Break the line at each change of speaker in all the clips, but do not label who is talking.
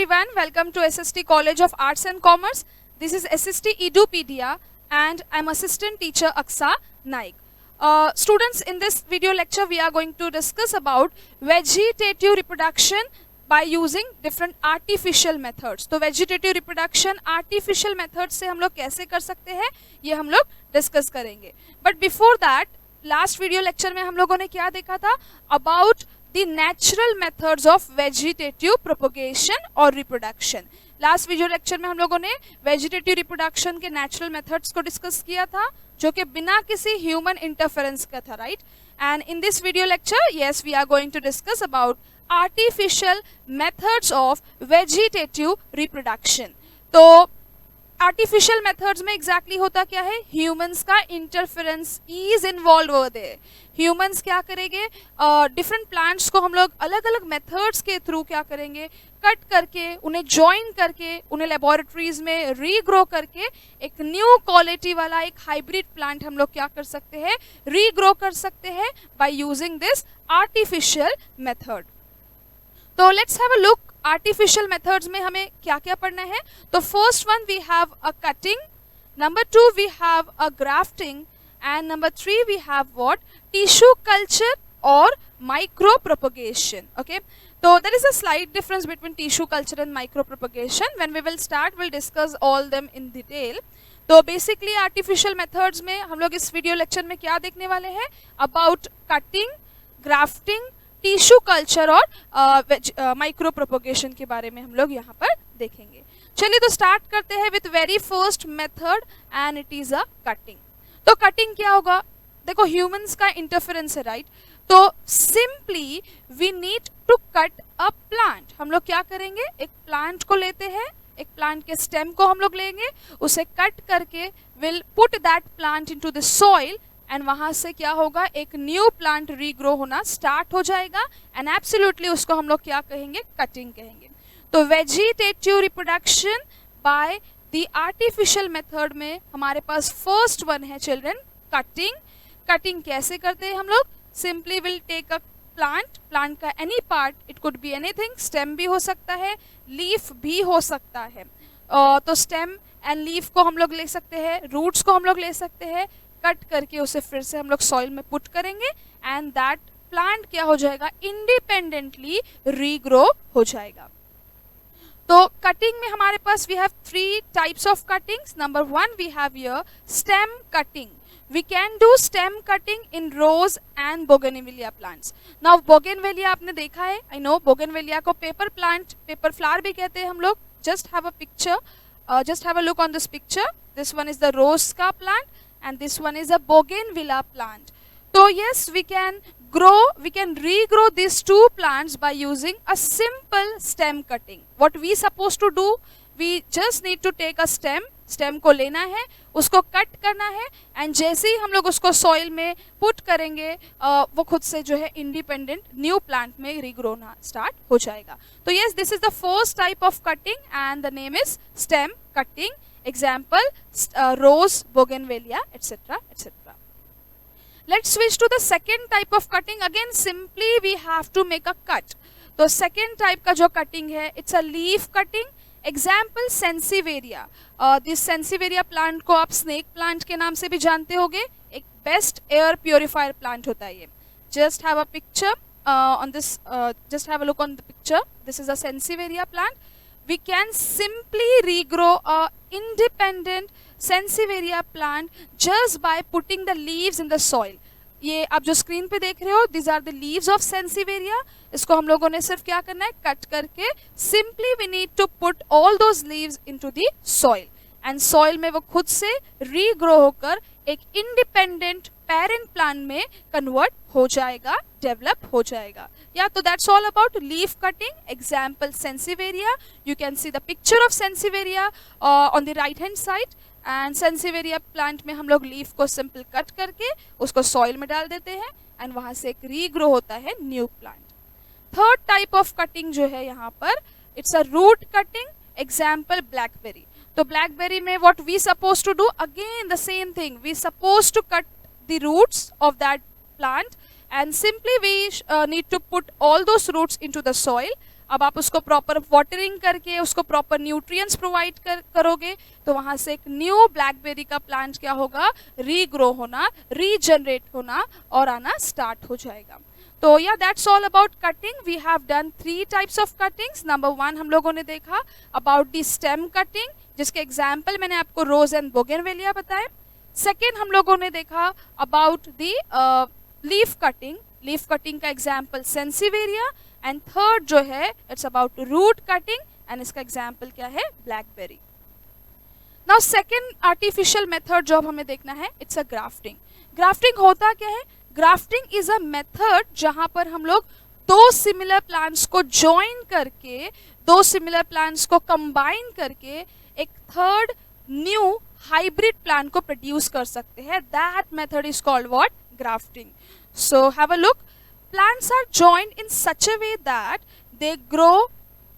everyone, welcome to SST College of Arts and Commerce. This is SST Edupedia and I'm assistant teacher Aksa Naik. Students, in this video lecture we are going to discuss about vegetative reproduction by using different artificial methods. तो vegetative reproduction artificial methods से हम लोग कैसे कर सकते हैं ये हम लोग डिस्कस करेंगे. But before that, last video lecture में हम लोगों ने क्या देखा था about the natural methods of vegetative propagation or reproduction. Last video lecture में हम लोगों ने वेजिटेटिव रिप्रोडक्शन के नेचुरल मेथड्स को डिस्कस किया था जो कि बिना किसी ह्यूमन इंटरफेरेंस का था, right. And in this video lecture yes we are going to discuss about artificial methods of vegetative reproduction. तो आर्टिफिशियल मेथड्स में एग्जैक्टली होता क्या है, ह्यूमंस का interference is involve over there. Humans क्या करेंगे, डिफरेंट प्लांट्स को हम लोग अलग अलग मेथड्स के थ्रू क्या करेंगे, कट करके उन्हें ज्वाइन करके उन्हें लेबोरेटरीज में रीग्रो करके एक न्यू क्वालिटी वाला एक हाइब्रिड प्लांट हम लोग क्या कर सकते हैं, रीग्रो कर सकते हैं by using this artificial method. तो let's have a look artificial methods में हमें क्या क्या पढ़ना है. तो first one we have a cutting, number 2 we have a grafting and number 3 we have what, tissue culture और micro propagation. Okay, so there is a slight difference between tissue culture and micropropagation. When we will start, we'll discuss all them in detail. तो basically artificial methods में हम लोग इस video lecture में क्या देखने वाले हैं, about cutting, grafting, tissue culture और माइक्रो प्रोपगेशन के बारे में हम लोग यहाँ पर देखेंगे. चलिए तो स्टार्ट करते हैं with very first method and it is a cutting. तो कटिंग क्या होगा, देखो ह्यूमंस का इंटरफेरेंस है, राइट. तो simply we need to cut a plant. हम लोग क्या करेंगे, एक प्लांट को लेते हैं, एक प्लांट के स्टेम को हम लोग लेंगे, उसे कट करके will put that plant into the soil and वहां से क्या होगा, एक न्यू प्लांट रीग्रो होना स्टार्ट हो जाएगा एंड एब्सोल्युटली उसको हम लोग क्या कहेंगे, कटिंग कहेंगे. तो vegetative reproduction by the artificial method में हमारे पास फर्स्ट वन है चिल्ड्रन, कटिंग. कटिंग कैसे करते हैं हम लोग, simply will take a plant का any part, it could be anything, stem भी हो सकता है, लीफ भी हो सकता है. तो स्टेम एंड लीफ को हम लोग ले सकते हैं, रूट्स को हम लोग ले सकते हैं, कट करके उसे फिर से हम लोग सॉइल में पुट करेंगे एंड दैट प्लांट क्या हो जाएगा, इंडिपेंडेंटली रीग्रो हो जाएगा. तो कटिंग में हमारे पास we have 3 types of cuttings. Number 1 we have here stem cutting. We can do stem cutting in rose and bougainvillea plants. Now bougainvillea आपने देखा है, I know bougainvillea को paper plant, paper flower भी कहते हैं हम लोग. Just have a picture, just have a look on this picture. This one is the rose का plant and this one is a bougainvillea plant. So yes, we can regrow these two plants by using a simple stem cutting. What we supposed to do, we just need to take a stem को लेना है, उसको cut करना है and जैसे ही हम लोग उसको सॉइल में पुट करेंगे वो खुद से जो है इंडिपेंडेंट न्यू प्लांट में रीग्रो होना स्टार्ट हो जाएगा. तो yes, this is the first type of cutting and the name is stem cutting. Example rose, bougainvillea etcetera etcetera. Let's switch to the second type of cutting. Again simply we have to make a cut. तो second type का जो cutting है, it's a leaf cutting. Example sansevieria. This sansevieria plant को आप snake plant के नाम से भी जानते होंगे. एक बेस्ट एयर प्योरीफायर प्लांट होता है ये. Just have a picture on this, just have a look on the picture. This is a sansevieria plant. We can simply regrow a independent sansevieria plant just by putting the leaves in the soil. ये आप जो screen पे देख रहे हो, this are the leaves of sansevieria. इसको हम लोगों ने सिर्फ क्या करना है, कट करके simply we need to put all those leaves into the soil and soil में वो खुद से रीग्रो होकर एक इंडिपेंडेंट पेरेंट प्लांट में कन्वर्ट हो जाएगा, डेवलप हो जाएगा. या तो that's all about leaf cutting. Example sansevieria. You can see the picture of sansevieria on the right hand side. And sansevieria plant में हम लोग लीफ को सिंपल कट करके उसको सॉइल में डाल देते हैं एंड वहां से एक रीग्रो होता है new plant. Third type of cutting जो है यहाँ पर, it's a root cutting. Example blackberry. तो ब्लैकबेरी में what we suppose to do, again the same thing, we suppose to cut the roots of that plant and simply we need to put all those roots into the soil. अब आप उसको proper watering करके उसको proper nutrients provide करोगे तो वहाँ से एक न्यू ब्लैकबेरी का प्लांट क्या होगा, रीग्रो होना, रीजनरेट होना और आना स्टार्ट हो जाएगा। तो yeah that's all about cutting. We have done 3 types of cuttings. Number 1 हम लोगों ने देखा अबाउट द स्टेम कटिंग, जिसके एग्जाम्पल मैंने आपको रोज एंड बोगेनवेलिया बताए। सेकेंड हम लोगों ने देखा about the leaf cutting, leaf cutting का एग्जाम्पल सेंसिवेरिया। एंड थर्ड जो है it's about root cutting and इसका एग्जाम्पल क्या है, blackberry. Now second artificial method जो अब हमें देखना है, इट्स अ ग्राफ्टिंग। ग्राफ्टिंग होता क्या है, ग्राफ्टिंग इज अ मेथड जहां पर हम लोग 2 सिमिलर प्लांट्स को ज्वाइन करके, 2 सिमिलर प्लांट्स को कंबाइन करके एक थर्ड न्यू हाइब्रिड प्लांट को प्रोड्यूस कर सकते हैं। That method is called what, grafting. So have a look, plants are joined in such a way that they grow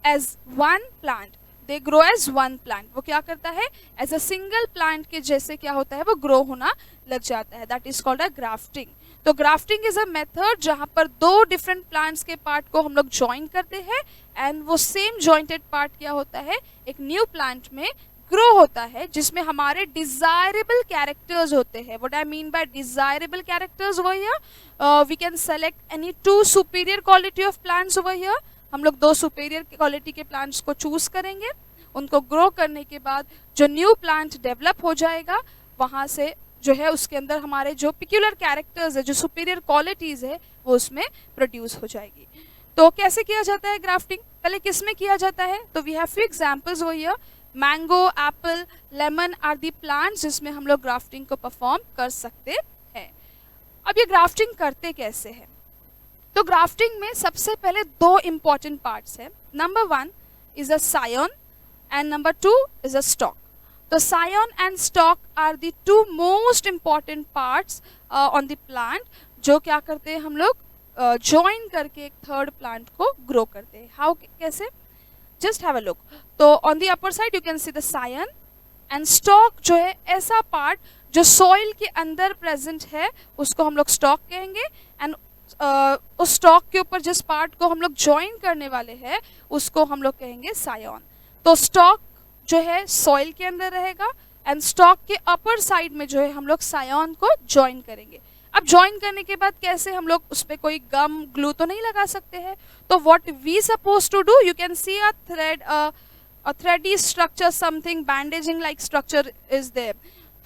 as one plant, they grow as one plant। वो क्या करता है, as a single plant के जैसे क्या होता है, वो grow होना लग जाता है। that is called a grafting। तो grafting is a method जहाँ पर 2 different plants के part को हम लोग join करते हैं and वो same jointed part क्या होता है, एक new plant में ग्रो होता है, जिसमें हमारे डिजायरेबल कैरेक्टर्स होते हैं। What I mean by desirable characters over here, we can select any 2 superior quality of plants over here. हम लोग 2 सुपीरियर क्वालिटी के प्लांट्स को चूज करेंगे। उनको ग्रो करने के बाद जो न्यू प्लांट डेवलप हो जाएगा, वहाँ से जो है उसके अंदर हमारे जो पिक्यूलर कैरेक्टर्स है, जो सुपीरियर क्वालिटीज है, वो उसमें प्रोड्यूस हो जाएगी। तो कैसे किया जाता है ग्राफ्टिंग, पहले किस में किया जाता है, तो we have few examples over here. Mango, apple, lemon are the plants जिसमें हम लोग ग्राफ्टिंग को परफॉर्म कर सकते हैं। अब ये ग्राफ्टिंग करते कैसे हैं, तो ग्राफ्टिंग में सबसे पहले 2 इंपॉर्टेंट पार्ट्स हैं। Number 1 is a scion and number 2 is a stock. तो scion and stock are the 2 most important parts on the plant, जो क्या करते हैं हम लोग ज्वाइन करके एक थर्ड प्लांट को ग्रो करते हैं। हाउ, कैसे, जस्ट हैव अ लुक। तो on the upper side you can see the scion and stock जो है ऐसा पार्ट जो सॉइल के अंदर प्रेजेंट है, उसको हम लोग स्टॉक कहेंगे। एंड उस स्टॉक के ऊपर जिस पार्ट को हम लोग ज्वाइन करने वाले हैं उसको हम लोग कहेंगे सायन। तो स्टॉक जो है सॉइल के अंदर रहेगा एंड स्टॉक के अपर साइड में जो है हम लोग सायन को ज्वाइन करेंगे। अब ज्वाइन करने के बाद कैसे, हम लोग उस पर कोई गम ग्लू तो नहीं लगा सकते हैं। तो what we suppose to do, you can see a thread, a thready structure, something bandaging like structure is there।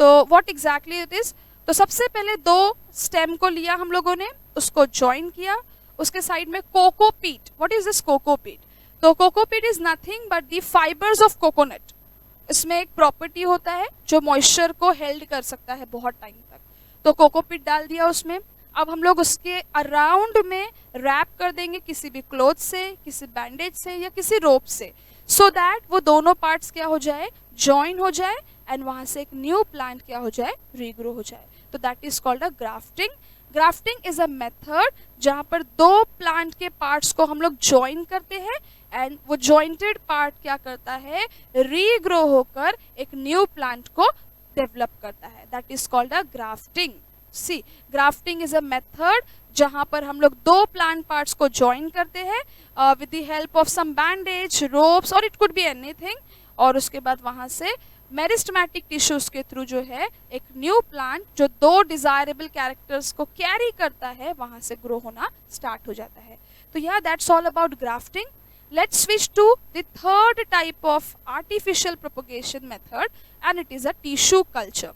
तो what exactly it is, तो सबसे पहले 2 स्टेम को लिया हम लोगों ने, उसको ज्वाइन किया। उसके साइड में cocopeat, what is this cocopeat, तो cocopeat is nothing but the fibres of coconut. इसमें एक प्रॉपर्टी होता है जो मॉइस्चर को हेल्ड कर सकता है बहुत टाइम तक। तो कोकोपीट डाल दिया उसमें। अब हम लोग उसके अराउंड में रैप कर देंगे किसी भी क्लॉथ से, किसी बैंडेज से या किसी रोप से, सो दैट वो दोनों पार्ट्स क्या हो जाए, ज्वाइन हो जाए एंड वहाँ से एक न्यू प्लांट क्या हो जाए, रीग्रो हो जाए। तो that is called a grafting. Grafting is a method जहाँ पर 2 प्लांट के पार्ट्स को हम लोग ज्वाइन करते हैं एंड वो ज्वाइंटेड पार्ट क्या करता है, रीग्रो होकर एक न्यू प्लांट को डेवलप करता है। That is called a grafting. See, grafting is a method जहाँ पर हम लोग 2 प्लांट पार्ट्स को ज्वाइन करते हैं with the help of some bandage, ropes और इट कुड बी एनीथिंग, और उसके बाद वहाँ से मेरिस्टेमेटिक टिश्यूज के थ्रू जो है एक न्यू प्लांट जो 2 डिजायरेबल कैरेक्टर्स को कैरी करता है, वहाँ से ग्रो होना स्टार्ट हो जाता है। तो yeah that's all about grafting. Let's switch to the third type of artificial propagation method and it is a tissue culture।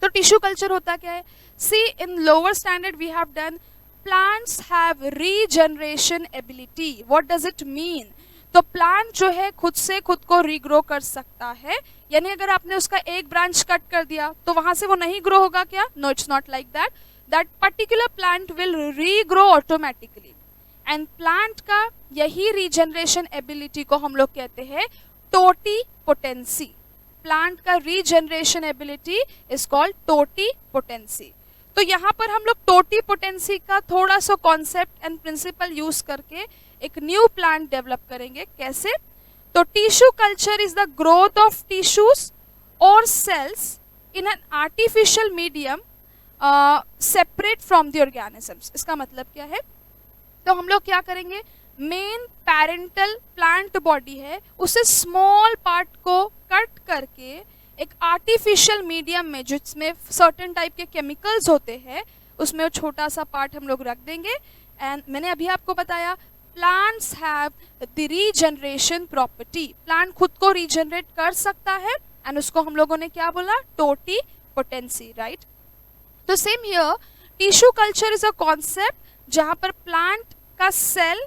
तो tissue culture होता क्या है? See, in lower standard we have done plants have regeneration ability। What does it mean? तो plant जो है खुद से खुद को रीग्रो कर सकता है, यानी अगर आपने उसका एक ब्रांच कट कर दिया तो वहां से वो नहीं ग्रो होगा क्या? No, it's not like that. That particular plant will regrow automatically. And plant का यही रीजनरेशन एबिलिटी को हम लोग कहते हैं टोटीपोटेंसी। प्लांट का regeneration ability is called totipotency. तो यहाँ पर हम लोग टोटीपोटेंसी का थोड़ा सा कॉन्सेप्ट एंड प्रिंसिपल यूज करके एक न्यू प्लांट डेवलप करेंगे। कैसे? तो tissue culture is the growth of tissues और cells in an artificial medium separate from the organisms. इसका मतलब क्या है? तो हम लोग क्या करेंगे, मेन पेरेंटल प्लांट बॉडी है उसे स्मॉल पार्ट को कट करके एक आर्टिफिशियल मीडियम में जिसमें सर्टेन टाइप के केमिकल्स होते हैं उसमें वो छोटा सा पार्ट हम लोग रख देंगे। एंड मैंने अभी आपको बताया plants have the regeneration property, plant खुद को रीजनरेट कर सकता है एंड उसको हम लोगों ने क्या बोला, टोटी पोटेंसी, राइट। तो same here tissue culture is a concept जहाँ पर प्लांट का cell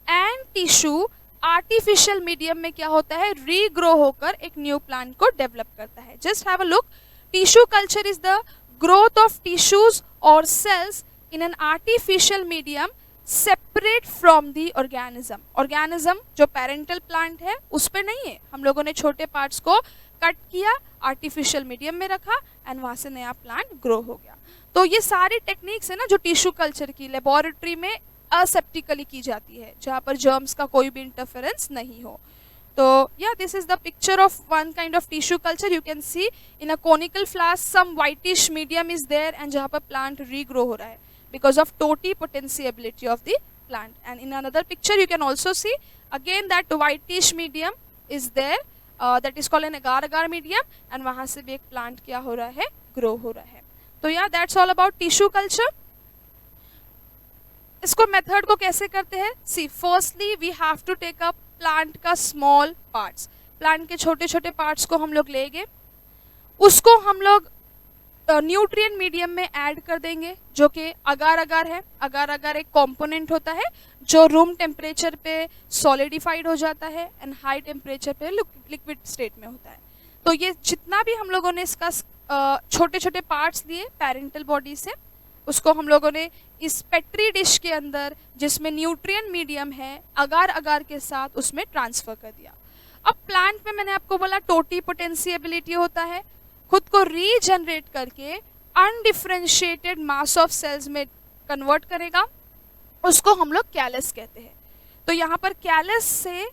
and tissue artificial medium में क्या होता है, रीग्रो होकर एक न्यू प्लांट को डेवलप करता है। Just have a look, tissue culture is the growth of tissues और cells in an artificial medium separate from the organism. Organism जो पेरेंटल प्लांट है उस पर नहीं है, हम लोगों ने छोटे पार्ट्स को कट किया, आर्टिफिशियल मीडियम में रखा एंड वहाँ से नया प्लांट ग्रो हो गया। तो ये सारी टेक्निक्स है ना जो टिश्यू कल्चर की लेबोरेटरी में असेप्टिकली की जाती है, जहाँ पर जर्म्स का कोई भी इंटरफेरेंस नहीं हो। तो yeah this is the picture of one kind of tissue culture. You can see in a conical flask some whitish medium is there and जहाँ पर प्लांट रीग्रो हो रहा है because of totipotentiability of the plant. And in another picture you can also see again that whitish medium is there, that is called an agar-agar medium and वहाँ से भी एक plant क्या हो रहा है, grow हो रहा है। तो yeah, that's all about tissue culture. इसको method को कैसे करते हैं? See, firstly we have to take up plant का small parts, plant के छोटे छोटे parts को हम लोग लेंगे, उसको हम लोग न्यूट्रिएंट मीडियम में ऐड कर देंगे जो कि अगार अगार है। अगार अगार एक कंपोनेंट होता है जो रूम टेम्परेचर पे सॉलिडिफाइड हो जाता है एंड हाई टेम्परेचर पे लिक्विड स्टेट में होता है। तो ये जितना भी हम लोगों ने इसका छोटे छोटे पार्ट्स लिए पेरेंटल बॉडी से, उसको हम लोगों ने इस पेट्री डिश के अंदर जिसमें न्यूट्रिएंट मीडियम है अगार अगार के साथ उसमें ट्रांसफर कर दिया। अब प्लांट में मैंने आपको बोला टोटीपोटेंशिएबिलिटी होता है, खुद को रीजनरेट करके अनडिफरेंशिएटेड मास ऑफ सेल्स में कन्वर्ट करेगा, उसको हम लोग कैलस कहते हैं। तो यहाँ पर कैलस से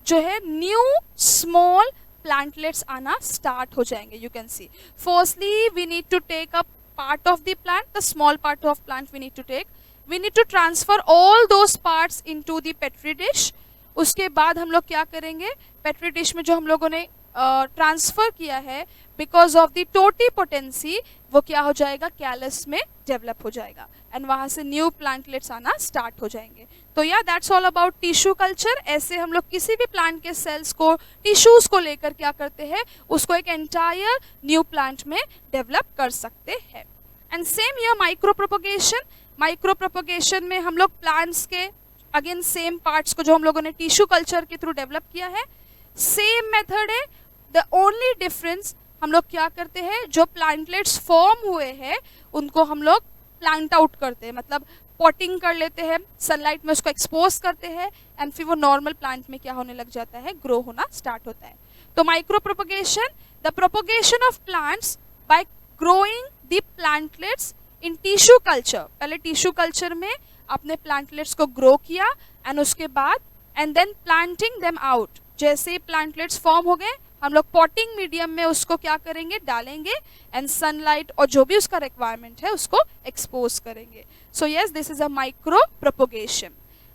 जो है न्यू स्मॉल प्लांटलेट्स आना स्टार्ट हो जाएंगे। You can see firstly we need to take a part of the plant, the small part of plant we need to take, we need to transfer all those parts into the petri dish. उसके बाद हम लोग क्या करेंगे, petri dish में जो हम लोगों ने ट्रांसफर किया है बिकॉज ऑफ द टोटीपोटेंसी वो क्या हो जाएगा, कैलस में डेवलप हो जाएगा एंड वहाँ से न्यू प्लांटलेट्स आना स्टार्ट हो जाएंगे। तो yeah that's all about tissue culture. ऐसे हम लोग किसी भी प्लांट के सेल्स को, टिश्यूज को लेकर क्या करते हैं, उसको एक एंटायर न्यू प्लांट में डेवलप कर सकते हैं। एंड सेम ये माइक्रो प्रोपोगेशन, माइक्रो प्रोपोगेशन में हम लोग प्लांट्स के अगेन सेम पार्ट्स को जो हम लोगों ने टिश्यू कल्चर के थ्रू डेवलप किया है, सेम मेथड है। द ओनली डिफरेंस हम लोग क्या करते हैं, जो प्लांटलेट्स फॉर्म हुए हैं उनको हम लोग प्लांट आउट करते हैं, मतलब पॉटिंग कर लेते हैं, सनलाइट में उसको एक्सपोज करते हैं एंड फिर वो नॉर्मल प्लांट में क्या होने लग जाता है, ग्रो होना स्टार्ट होता है। तो micropropagation, the propagation of plants by growing the plantlets in tissue culture. पहले टिश्यू कल्चर में आपने प्लांटलेट्स को ग्रो किया एंड उसके बाद and then planting them out. जैसे ही प्लांटलेट्स फॉर्म हो गए हम लोग पॉटिंग मीडियम में उसको क्या करेंगे, डालेंगे एंड सनलाइट और जो भी उसका रिक्वायरमेंट है उसको एक्सपोज करेंगे। So yes, this is a micro propagation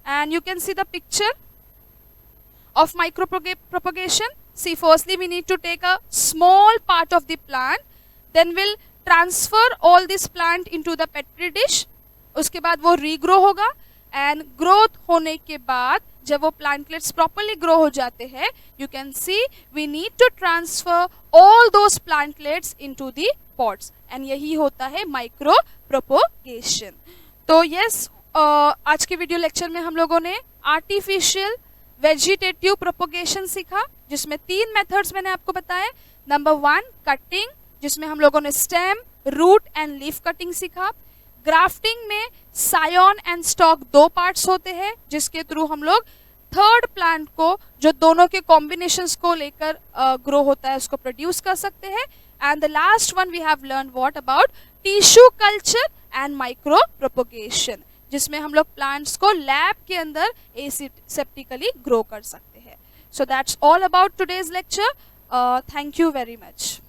and you can see the picture of micro propagation. See, firstly we need to take a small part of the plant, then we'll transfer all this plant into the petri dish. उसके बाद वो regrow होगा and growth होने के बाद जब वो plantlets properly grow हो जाते हैं, you can see we need to transfer all those plantlets into the pots and यही होता है माइक्रो प्रोपोगेशन। तो यस, आज के वीडियो लेक्चर में हम लोगों ने आर्टिफिशियल वेजिटेटिव प्रोपोगेशन सीखा, जिसमें 3 मेथड्स मैंने आपको बताए। नंबर 1 कटिंग, जिसमें हम लोगों ने stem, root and leaf cutting सीखा। ग्राफ्टिंग में सायोन एंड स्टॉक 2 पार्ट्स होते हैं, जिसके थ्रू हम लोग थर्ड प्लांट को जो दोनों के कॉम्बिनेशंस को लेकर ग्रो होता है उसको प्रोड्यूस कर सकते हैं। And the last one we have learn what about tissue culture and micropropagation, जिसमें हम लोग प्लांट्स को लैब के अंदर एसेप्टिकली ग्रो कर सकते हैं। So that's all about today's lecture. Thank you very much.